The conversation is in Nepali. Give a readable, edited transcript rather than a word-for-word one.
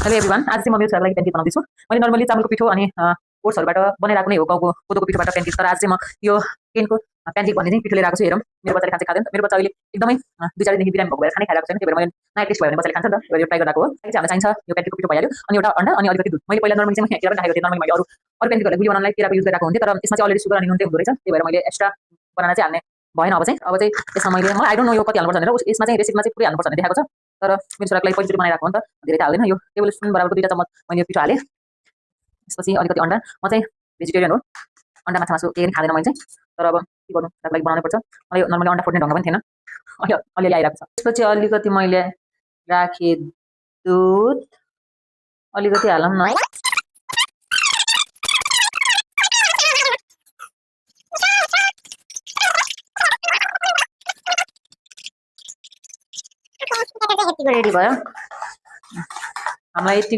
हेलो एभ्रिवान, आज चाहिँ म मेरो छोराको लागि पेनकेक बनाउँदैछु। मैले नर्मली चामलको पिठो अनि ओट्सहरूबाट बनाइरहेको नै हो, गाउँको कोदोको पिठोबाट पेनकेक। तर आज चाहिँ म यो केनको पेनकेक भन्ने चाहिँ पिठो लिएर आएको छु। हेरौँ, मेरो बच्चाले खान्छ खाँदैन। मेरो बच्चा अहिले एकदमै 2-4 दिनदेखि बिरामी भएको भएर खानै खाइरहेको छैन। त्यही भएर मैले नयाँ टेस्ट भयो भने बच्चाले खान्छ नि त, त्यही भएर यो ट्राई गरेको हो। चाहिँ हामीलाई चाहिन्छ यो पेनकेकको पिठो भइहाल्यो अनि एउटा अन्डा अनि अलिकति दुध। मैले पहिला नर्मली चाहिँ केरा पनि राखेको थिएँ। नर्मली मैले अरू पेनकेकहरूलाई गुलियो बनाउनलाई केराको युज गरिरहेको हुन्थेँ, तर यसमा चाहिँ अलरेडी सुगर अनि नुन चाहिँ हुँदो रहेछ। त्यही भएर मैले एक्स्ट्रा बनाना चाहिँ हाल्ने भएन। अब चाहिँ यसमा मैले मलाई आई डोन्ट नो यो कति हाल्नुपर्छ भनेर, यसमा चाहिँ रेसिपीमा चाहिँ पुरै हाल्नुपर्छ भनेर देखाएको छ। तर मेरो छोराको लागि पहिलोचोटि बनाइरहेको हो नि त, धेरै त हाल्दैन। यो टेबल स्पुन बराबरको 2 चम्मच मैले यो पिठो हालेँ। त्यसपछि अलिकति अन्डा। म चाहिँ भेजिटेरियन हो, अन्डा माछा मासु केही पनि खाँदैन मैले चाहिँ। तर अब के गर्नु, त्यसको लागि बनाउनै पर्छ। मलाई नर्मली अन्डा फोड्ने ढङ्ग पनि थिएन, अलिअलि आइरहेको छ। त्यसपछि अलिकति मैले राखेँ दुध, अलिकति हालौँ न। रेडी भयो हामीलाई यति